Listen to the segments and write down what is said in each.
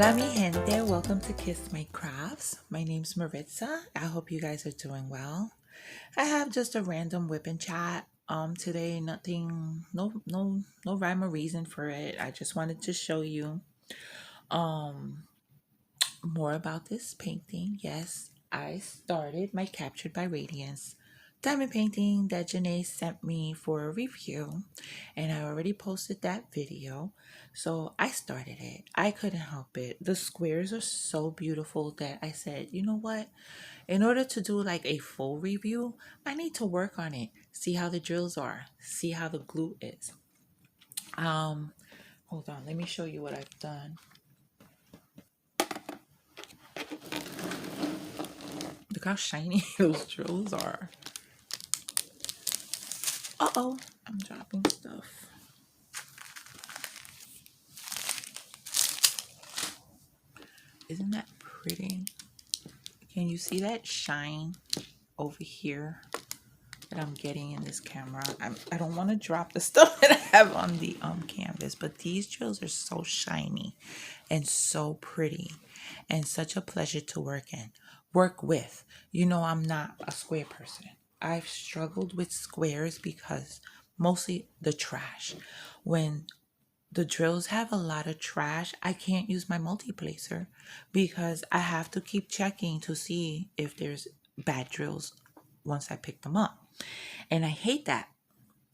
Hola mi gente, welcome to Kiss My Crafts. My name's Maritza. I hope you guys are doing well. I have just a random WIP N Chat. Today nothing, no rhyme or reason for it. I just wanted to show you more about this painting. Yes, I started my Captured by Radiance diamond painting that Janae sent me for a review, and I already posted that video. So I started it. I couldn't help it. The squares are so beautiful that I said, you know what? In order to do like a full review, I need to work on it. See how the drills are. See how the glue is. Hold on. Let me show you what I've done. Look how shiny those drills are. Uh-oh, I'm dropping stuff. Isn't that pretty? Can you see that shine over here that I'm getting in this camera? I don't want to drop the stuff that I have on the canvas, but these drills are so shiny and so pretty and such a pleasure to work with. You know, I'm not a square person. I've struggled with squares because mostly the trash. When the drills have a lot of trash, I can't use my multi-placer because I have to keep checking to see if there's bad drills once I pick them up. And I hate that.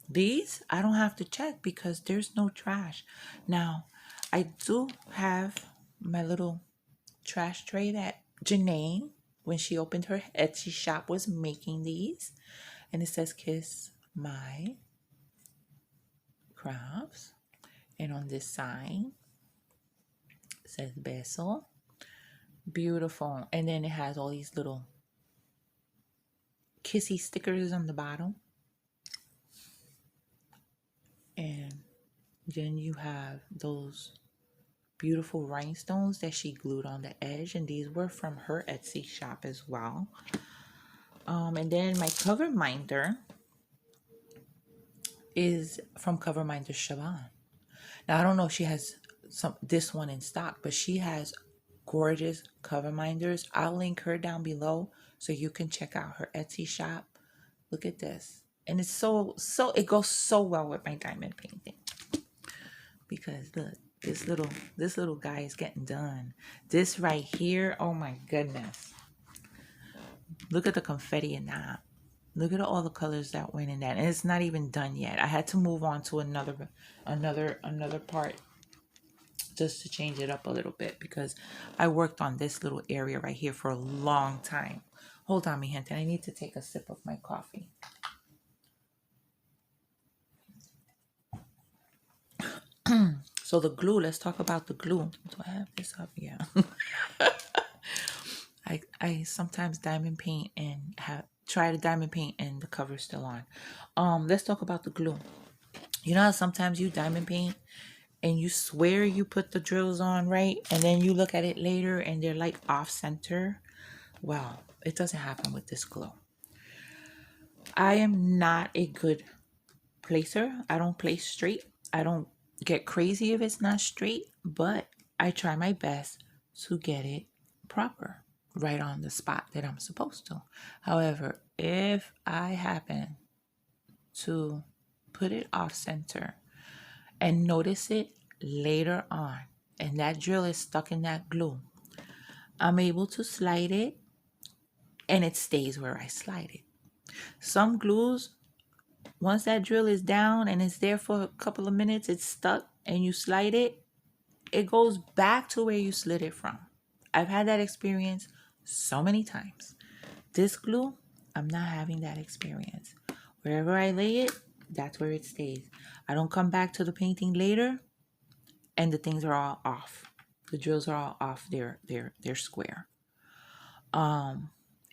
These, I don't have to check because there's no trash. Now, I do have my little trash tray that Janae, when she opened her Etsy shop, was making these. And it says, Kiss My Crafts. And on this side, it says Beso. Beautiful. And then it has all these little kissy stickers on the bottom. And then you have those beautiful rhinestones that she glued on the edge. And these were from her Etsy shop as well. And then my cover minder is from CoverMindersSiobhan. Now, I don't know if she has this one in stock, but she has gorgeous cover minders. I'll link her down below so you can check out her Etsy shop. Look at this. And it's so it goes so well with my diamond painting. Because look, this little guy is getting done. This right here, oh my goodness. Look at the confetti in that. Look at all the colors that went in that. And it's not even done yet. I had to move on to another part just to change it up a little bit because I worked on this little area right here for a long time. Hold on, mi gente. I need to take a sip of my coffee. So the glue, let's talk about the glue. Do I have this up? Yeah. I sometimes diamond paint and try to diamond paint and the cover's still on. Let's talk about the glue. You know how sometimes you diamond paint and you swear you put the drills on right, and then you look at it later and they're like off center? Well, it doesn't happen with this glue. I am not a good placer. I don't place straight. I don't get crazy if it's not straight, but I try my best to get it proper, right on the spot that I'm supposed to. However, if I happen to put it off center and notice it later on, and that drill is stuck in that glue, I'm able to slide it and it stays where I slide it. Some glues, once that drill is down and it's there for a couple of minutes, it's stuck and you slide it, it goes back to where you slid it from. I've had that experience so many times. This glue, I'm not having that experience. Wherever I lay it, that's where it stays. I don't come back to the painting later and the things are all off. The drills are all off their square.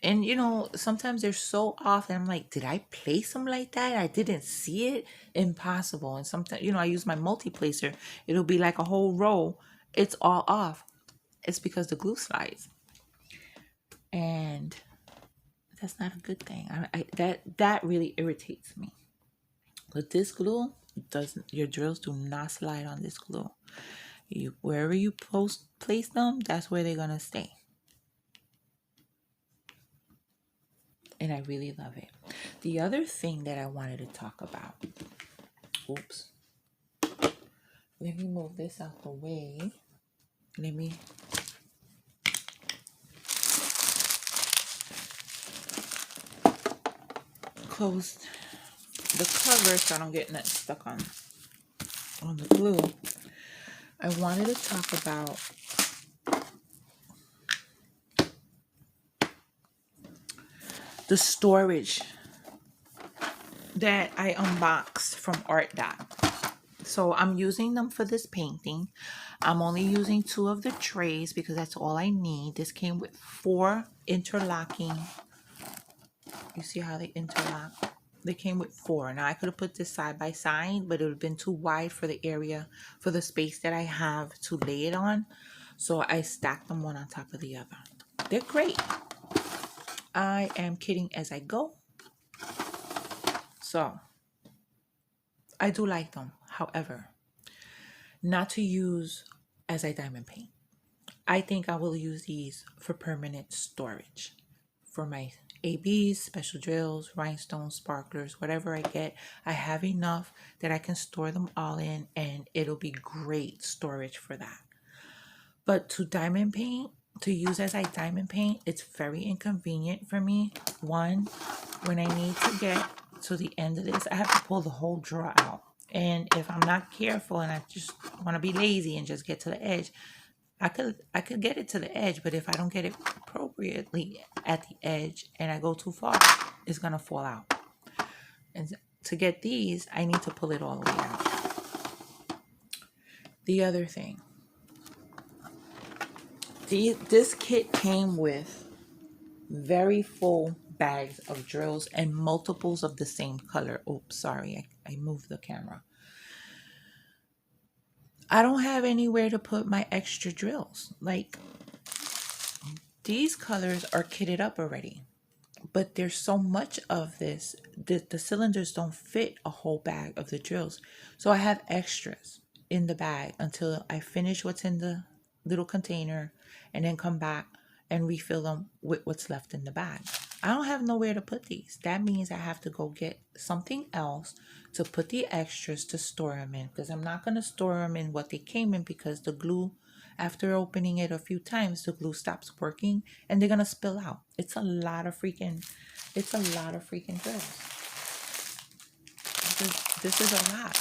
And you know, sometimes they're so off and I'm like, did I place them like that? I didn't see it. Impossible. And sometimes, you know, I use my multi-placer. It'll be like a whole row. It's all off. It's because the glue slides. And that's not a good thing. That really irritates me. But this glue doesn't. Your drills do not slide on this glue. Wherever you place them, that's where they're gonna stay. And I really love it. The other thing that I wanted to talk about, oops, let me move this out the way. Let me close the cover so I don't get that stuck on the glue. I wanted to talk about the storage that I unboxed from Art Dot. So I'm using them for this painting. I'm only using 2 of the trays because that's all I need. This came with 4 interlocking. You see how they interlock? They came with 4. Now I could have put this side by side, but it would have been too wide for the area, for the space that I have to lay it on. So I stacked them one on top of the other. They're great. I am kidding as I go. So I do like them. However, not to use as I diamond paint. I think I will use these for permanent storage. For my ABs, special drills, rhinestones, sparklers, whatever I get, I have enough that I can store them all in, and it'll be great storage for that. But to diamond paint, to use as I diamond paint, it's very inconvenient for me. One, when I need to get to the end of this, I have to pull the whole drawer out. And if I'm not careful and I just want to be lazy and just get to the edge, I could get it to the edge, but if I don't get it appropriately at the edge and I go too far, it's going to fall out. And to get these, I need to pull it all the way out. The other thing, this kit came with very full bags of drills and multiples of the same color. Oops, sorry, I moved the camera. I don't have anywhere to put my extra drills. Like, these colors are kitted up already, but there's so much of this that the cylinders don't fit a whole bag of the drills. So I have extras in the bag until I finish what's in the little container and then come back and refill them with what's left in the bag. I don't have nowhere to put these. That means I have to go get something else to put the extras to store them in, because I'm not going to store them in what they came in, because the glue, after opening it a few times, the glue stops working and they're going to spill out. It's a lot of freaking drills. This is a lot.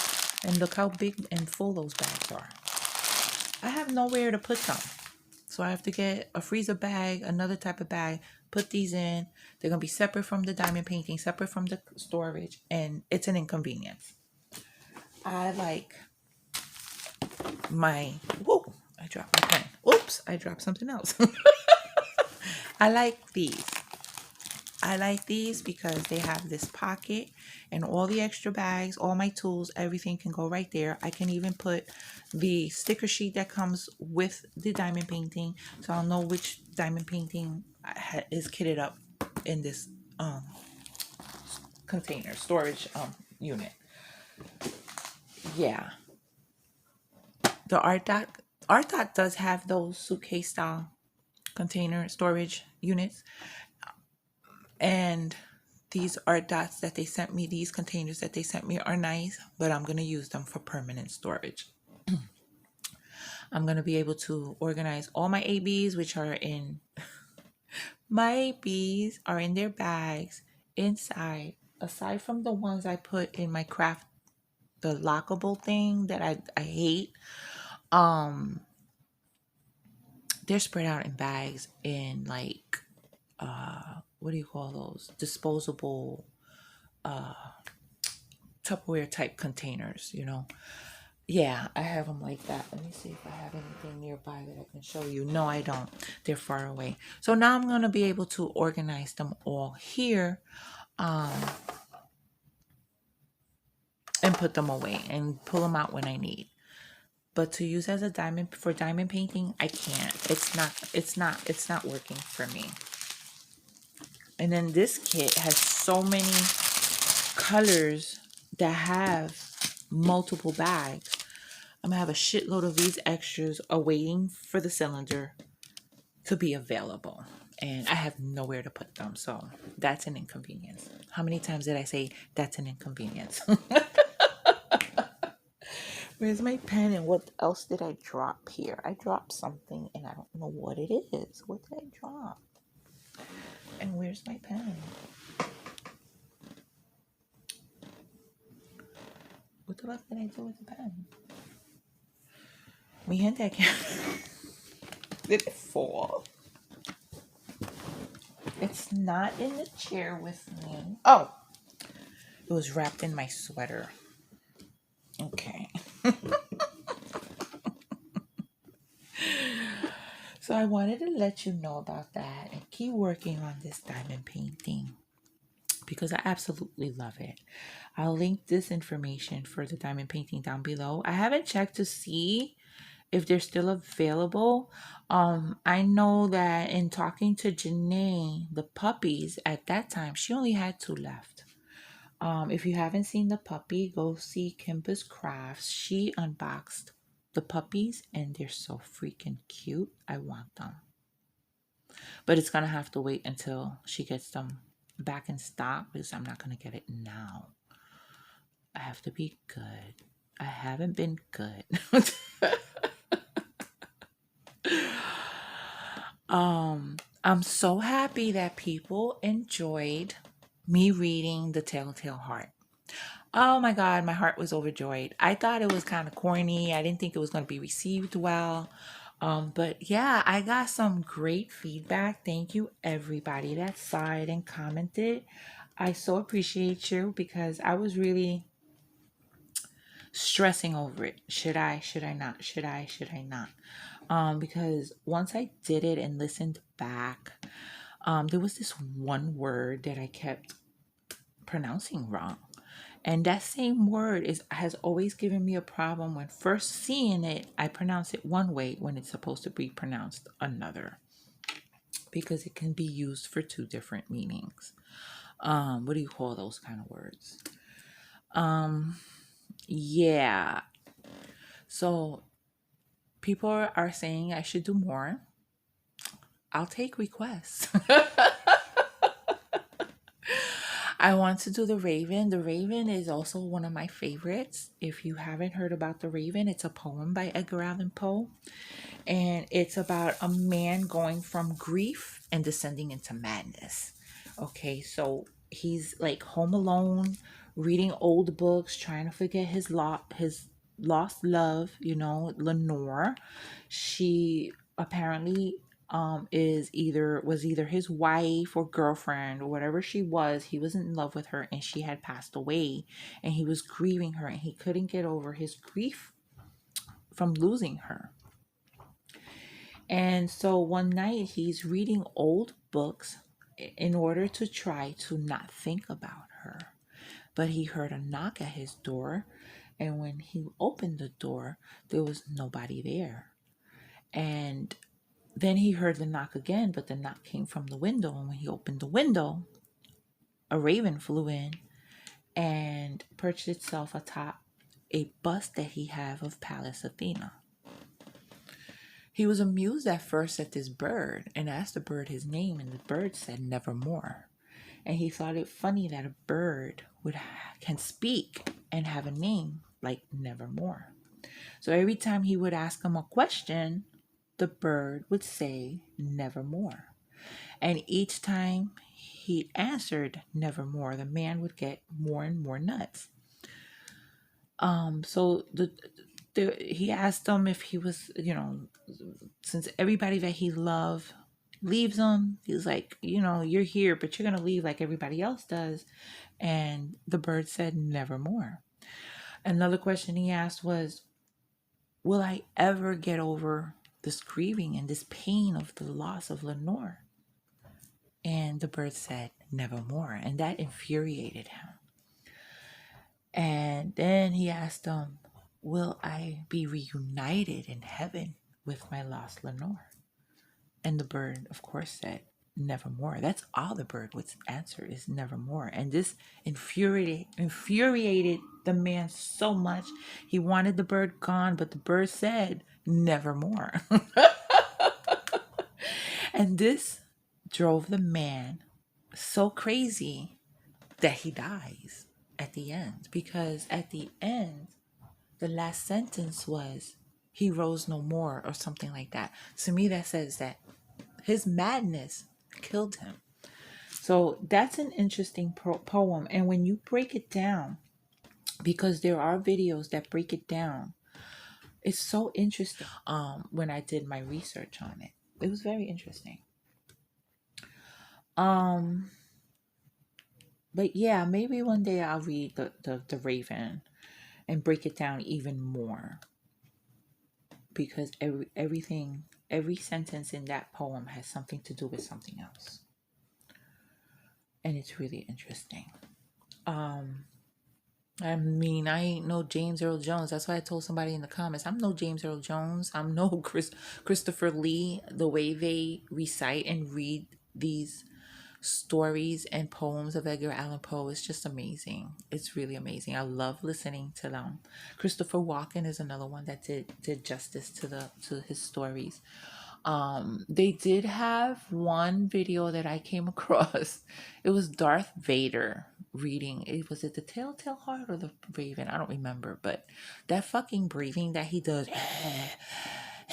And look how big and full those bags are. I have nowhere to put them. So I have to get a freezer bag, another type of bag, put these in. They're going to be separate from the diamond painting, separate from the storage, and it's an inconvenience. I like my, whoa, I dropped my pen. Oops, I dropped something else. I like these. I like these because they have this pocket and all the extra bags, all my tools, everything can go right there. I can even put the sticker sheet that comes with the diamond painting, so I'll know which diamond painting is kitted up in this container storage unit. Yeah, the Art Dot does have those suitcase style container storage units. And these Art Dots that they sent me, these containers that they sent me are nice, but I'm going to use them for permanent storage. I'm going to be able to organize all my ABs, which are in, my ABs are in their bags inside, aside from the ones I put in my craft, the lockable thing that I hate. They're spread out in bags in like, what do you call those? Disposable Tupperware type containers, you know. Yeah, I have them like that. Let me see if I have anything nearby that I can show you. No, I don't. They're far away. So now I'm going to be able to organize them all here and put them away and pull them out when I need. But to use as a diamond for diamond painting, I can't. It's not working for me. And then this kit has so many colors that have multiple bags. I'm gonna have a shitload of these extras awaiting for the cylinder to be available. And I have nowhere to put them. So that's an inconvenience. How many times did I say that's an inconvenience? Where's my pen and what else did I drop here? I dropped something and I don't know what it is. What did I drop? And where's my pen? What the fuck did I do with the pen? Mi gente, I can't. Did it fall? It's not in the chair with me. Oh, it was wrapped in my sweater. Okay. So I wanted to let you know about that and keep working on this diamond painting because I absolutely love it. I'll link this information for the diamond painting down below. I haven't checked to see if they're still available. I know that in talking to Janae, the puppies at that time, she only had 2 left. If you haven't seen the puppy, go see Kimba's Crafts. She unboxed the puppies and they're so freaking cute. I want them. But it's going to have to wait until she gets them back in stock because I'm not going to get it now. I have to be good. I haven't been good. I'm so happy that people enjoyed me reading The Telltale Heart. Oh my God, my heart was overjoyed. I thought it was kind of corny. I didn't think it was going to be received well. But yeah, I got some great feedback. Thank you, everybody that saw it and commented. I so appreciate you because I was really stressing over it. Should I not? Should I not? Because once I did it and listened back, there was this one word that I kept pronouncing wrong. And that same word has always given me a problem. When first seeing it, I pronounce it one way when it's supposed to be pronounced another. Because it can be used for 2 different meanings. What do you call those kind of words? Yeah. So people are saying I should do more. I'll take requests. I want to do The Raven. The Raven is also one of my favorites. If you haven't heard about The Raven, it's a poem by Edgar Allan Poe. And it's about a man going from grief and descending into madness. Okay, so he's like home alone, reading old books, trying to forget his lost love, Lenore. She apparently was either his wife or girlfriend or whatever she was. He was in love with her and she had passed away and he was grieving her and he couldn't get over his grief from losing her. And so one night he's reading old books in order to try to not think about her. But he heard a knock at his door, and when he opened the door, there was nobody there. And then he heard the knock again, but the knock came from the window. And when he opened the window, a raven flew in and perched itself atop a bust that he had of Pallas Athena. He was amused at first at this bird and asked the bird his name, and the bird said nevermore. And he thought it funny that a bird can speak and have a name like nevermore. So every time he would ask him a question, the bird would say nevermore. And each time he answered nevermore, the man would get more and more nuts. So he asked him if he was, since everybody that he loved leaves him, he's like, you're here, but you're going to leave like everybody else does. And the bird said nevermore. Another question he asked was, will I ever get over this grieving and this pain of the loss of Lenore? And the bird said nevermore. And that infuriated him. And then he asked him, will I be reunited in heaven with my lost Lenore? And the bird, of course, said nevermore. That's all the bird would answer is nevermore. And this infuriated the man so much. He wanted the bird gone, but the bird said nevermore. And this drove the man so crazy that he dies at the end. Because at the end, the last sentence was, he rose no more, or something like that. To me, that says that his madness killed him. So that's an interesting poem. And when you break it down, because there are videos that break it down, it's so interesting. When I did my research on it, it was very interesting. But yeah, maybe one day I'll read the Raven and break it down even more, because every sentence in that poem has something to do with something else, and it's really interesting. I mean, I ain't no James Earl Jones. That's why I told somebody in the comments, I'm no James Earl Jones. I'm no Christopher Lee. The way they recite and read these stories and poems of Edgar Allan Poe is just amazing. It's really amazing. I love listening to them. Christopher Walken is another one that did justice to his stories. They did have one video that I came across. It was Darth Vader reading. Was it the Telltale Heart or the Raven? I don't remember, but that fucking breathing that he does.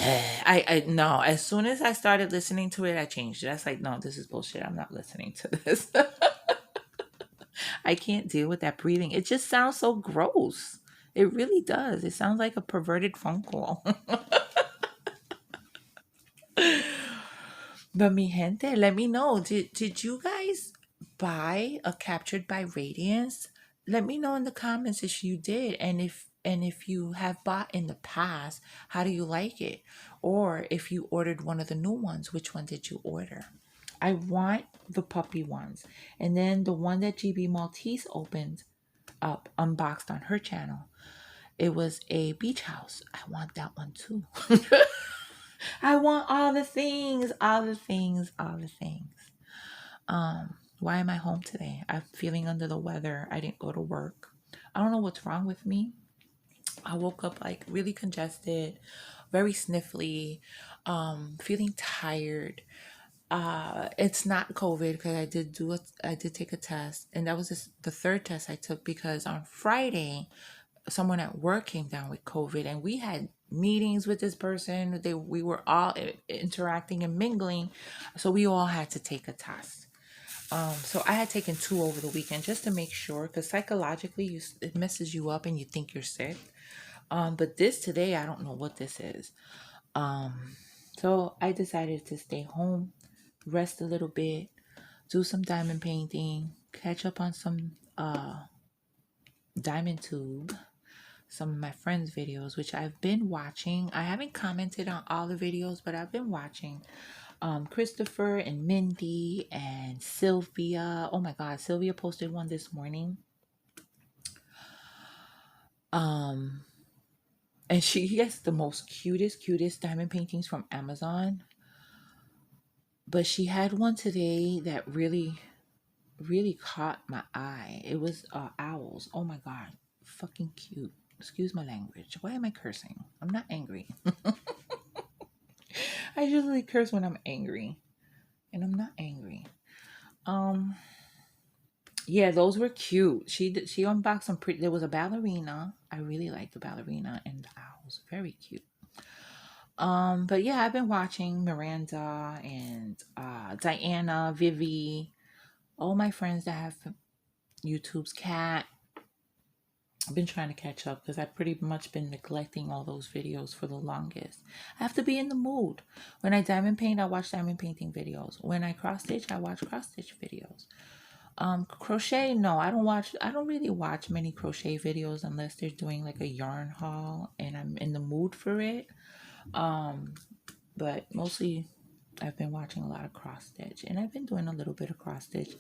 I no. As soon as I started listening to it, I changed it. I was like, no, this is bullshit. I'm not listening to this. I can't deal with that breathing. It just sounds so gross. It really does. It sounds like a perverted phone call. But mi gente, let me know. Did you guys buy a Captured by Radiance? Let me know in the comments if you did, and if you have bought in the past, how do you like it? Or if you ordered one of the new ones, which one did you order? I want the puppy ones. And then the one that GB Maltese opened up, unboxed on her channel, it was a beach house. I want that one too. I want all the things, all the things, all the things. Why am I home today? I'm feeling under the weather. I didn't go to work. I don't know what's wrong with me. I woke up like really congested, very sniffly, feeling tired. It's not COVID, because I did take a test, and that was the third test I took, because on Friday someone at work came down with COVID, and we had meetings with this person. We were all interacting and mingling, so we all had to take a test. So I had taken 2 over the weekend just to make sure, because psychologically it messes you up and you think you're sick. But this today, I don't know what this is. So I decided to stay home, rest a little bit, do some diamond painting, catch up on some diamond tube, some of my friends' videos, which I've been watching. I haven't commented on all the videos, but I've been watching Christopher and Mindy and Sylvia. Oh my God, Sylvia posted one this morning. And she gets the most cutest diamond paintings from Amazon. But she had one today that really caught my eye. It was owls. Oh my God, fucking cute. Excuse my language. Why am I cursing? I'm not angry. I usually curse when I'm angry, and I'm not angry. Yeah, those were cute. She unboxed some pretty. There was a ballerina. I really like the ballerina and the owls. Very cute. But yeah, I've been watching Miranda and Diana, Vivi, all my friends that have YouTube's cat. I've been trying to catch up because I've pretty much been neglecting all those videos for the longest. I have to be in the mood. When I diamond paint, I watch diamond painting videos. When I cross stitch, I watch cross stitch videos. Crochet, no, I don't really watch many crochet videos unless they're doing like a yarn haul and I'm in the mood for it. But mostly I've been watching a lot of cross stitch, and I've been doing a little bit of cross stitch.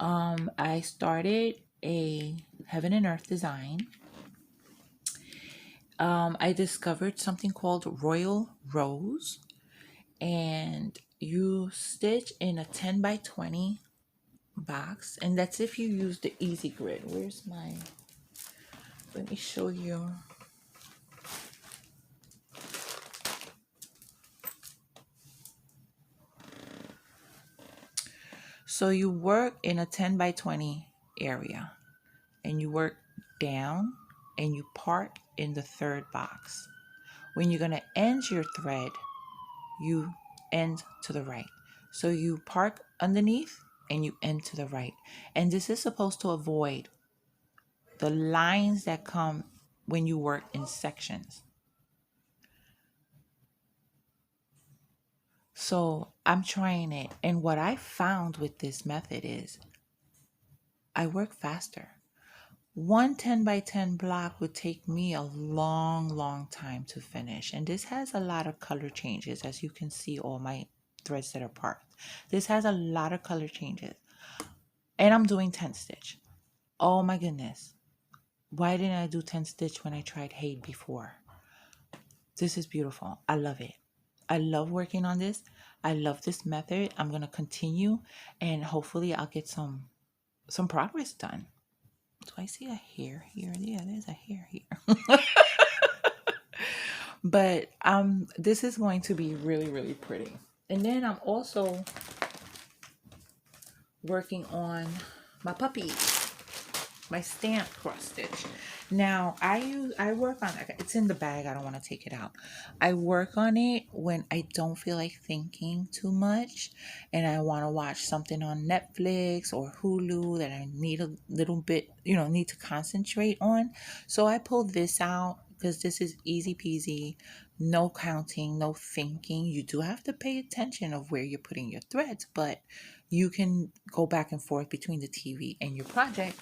I started a Heaven and Earth design. I discovered something called Royal Rose, and you stitch in a 10 by 20 box, and that's if you use the easy grid. Where's my, let me show you. So you work in a 10 by 20 area, and you work down, and you part in the third box. When you're going to end your thread, you end to the right. So you park underneath and you end to the right. And this is supposed to avoid the lines that come when you work in sections. So I'm trying it. And what I found with this method is I work faster. One 10 by 10 block would take me a long time to finish. And this has a lot of color changes. As you can see, all my threads that are parked. This has a lot of color changes. And I'm doing 10 stitch. Oh my goodness. Why didn't I do 10 stitch when I tried Haid before? This is beautiful. I love it. I love working on this. I love this method. I'm going to continue, and hopefully I'll get some progress done. Do I see a hair here? Yeah, there's a hair here. But this is going to be really pretty. And then I'm also working on my puppy, my stamp cross stitch. Now I work on it. It's in the bag. I don't want to take it out. I work on it when I don't feel like thinking too much and I want to watch something on Netflix or Hulu that I need a little bit, need to concentrate on. So I pull this out because this is easy peasy, no counting, no thinking. You do have to pay attention of where you're putting your threads, but you can go back and forth between the TV and your project.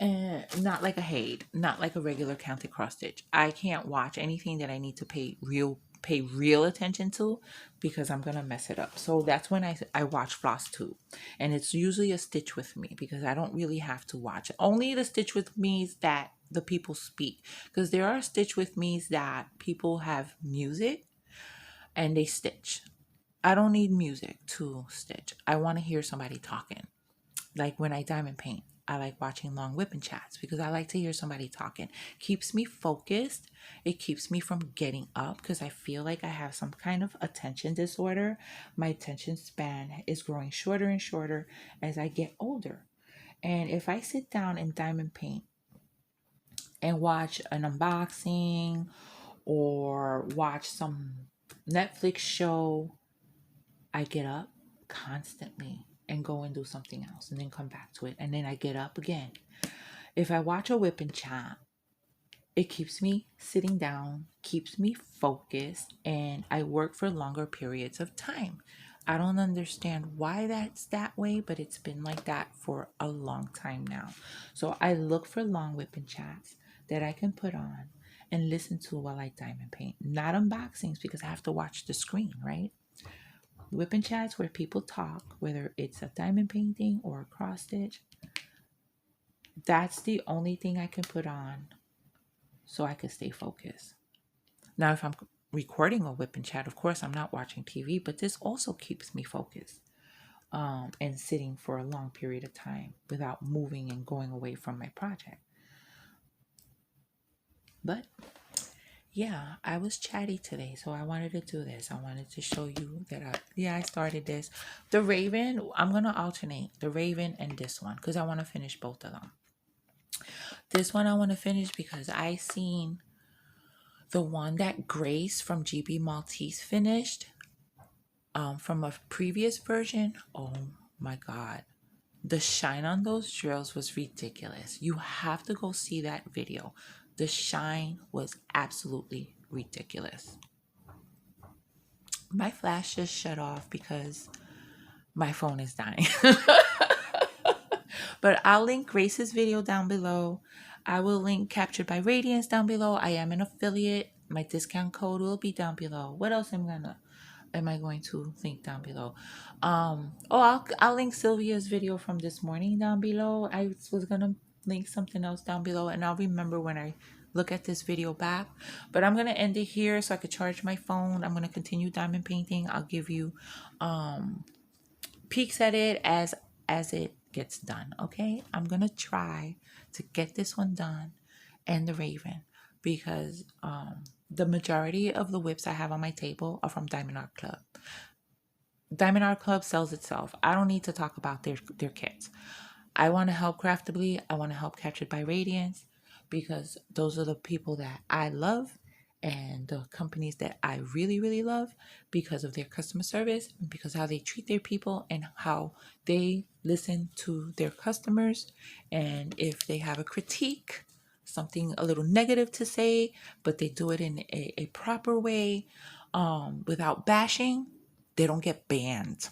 And not like a Haid, not like a regular counted cross stitch. I can't watch anything that I need to pay real attention to because I'm gonna mess it up. So that's when I watch floss too, and it's usually a stitch with me because I don't really have to watch it. Only the stitch with me's that the people speak, because there are stitch with me's that people have music and they stitch. I don't need music to stitch. I want to hear somebody talking. Like when I diamond paint, I like watching long WIP N Chats because I like to hear somebody talking. Keeps me focused. It keeps me from getting up because I feel like I have some kind of attention disorder. My attention span is growing shorter and shorter as I get older. And if I sit down and diamond paint and watch an unboxing or watch some Netflix show, I get up constantly and go and do something else and then come back to it. And then I get up again. If I watch a WIP N Chat, it keeps me sitting down, keeps me focused, and I work for longer periods of time. I don't understand why that's that way, but it's been like that for a long time now. So I look for long WIP N Chats that I can put on and listen to while I diamond paint. Not unboxings because I have to watch the screen, right? WIP N Chats where people talk, whether it's a diamond painting or a cross stitch. That's the only thing I can put on so I can stay focused. Now, if I'm recording a WIP N Chat, of course, I'm not watching TV, but this also keeps me focused and sitting for a long period of time without moving and going away from my project. But yeah, I was chatty today, so I wanted to do this. I wanted to show you that I started this. The Raven, I'm going to alternate the Raven and this one because I want to finish both of them. This one I want to finish because I seen the one that Grace from GB Maltese finished from a previous version. Oh my God. The shine on those drills was ridiculous. You have to go see that video. The shine was absolutely ridiculous. My flash just shut off because my phone is dying. But I'll link Grace's video down below. I will link Captured by Radiance down below. I am an affiliate. My discount code will be down below. What else am I going to link down below? I'll link Sylvia's video from this morning down below. I was gonna link something else down below, and I'll remember when I look at this video back. But I'm going to end it here so I could charge my phone. I'm going to continue diamond painting. I'll give you peeks at it as it gets done. Okay, I'm going to try to get this one done and the Raven, because the majority of the whips I have on my table are from Diamond Art Club. Diamond Art Club sells itself. I don't need to talk about their kits. I want to help Craftably. I want to help Captured by Radiance, because those are the people that I love and the companies that I really, really love because of their customer service, because how they treat their people and how they listen to their customers. And if they have a critique, something a little negative to say, but they do it in a proper way, without bashing, they don't get banned.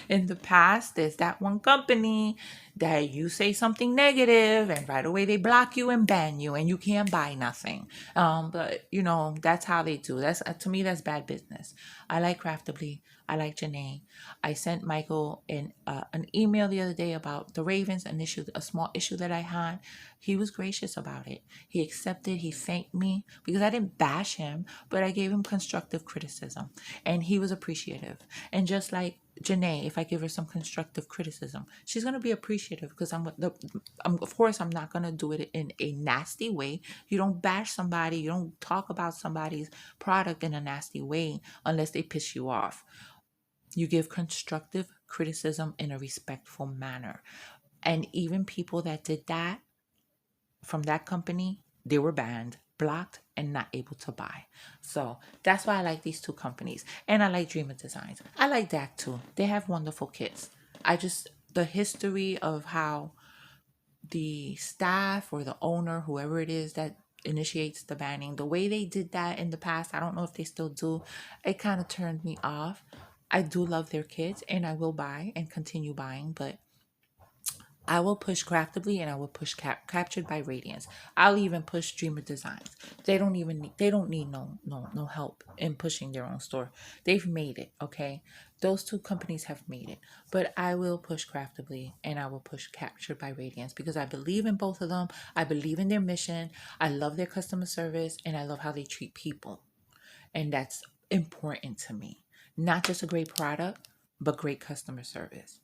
In the past, there's that one company that you say something negative and right away they block you and ban you and you can't buy nothing. But you know, that's how they do. That's to me, that's bad business. I like Craftably. I like Janae. I sent Michael an email the other day about the Ravens, a small issue that I had. He was gracious about it. He accepted. He thanked me because I didn't bash him, but I gave him constructive criticism, and he was appreciative. And just like Janae, if I give her some constructive criticism, she's gonna be appreciative because of course, I'm not gonna do it in a nasty way. You don't bash somebody. You don't talk about somebody's product in a nasty way unless they piss you off. You give constructive criticism in a respectful manner. And even people that did that from that company, they were banned, blocked, and not able to buy. So that's why I like these two companies. And I like Dreamer Designs. I like that too. They have wonderful kits. The history of how the staff or the owner, whoever it is that initiates the banning, the way they did that in the past, I don't know if they still do, it kind of turned me off. I do love their kits and I will buy and continue buying, but I will push Craftably and I will push Captured by Radiance. I'll even push Dreamer Designs. They don't need no help in pushing their own store. They've made it, okay? Those two companies have made it. But I will push Craftably and I will push Captured by Radiance because I believe in both of them. I believe in their mission. I love their customer service and I love how they treat people. And that's important to me. Not just a great product, but great customer service.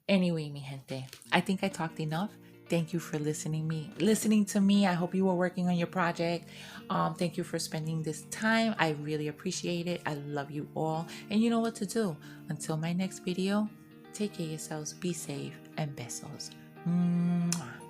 Anyway, mi gente, I think I talked enough. Thank you for listening to me. I hope you were working on your project. Thank you for spending this time. I really appreciate it. I love you all. And you know what to do. Until my next video, take care of yourselves, be safe, and besos. Mwah.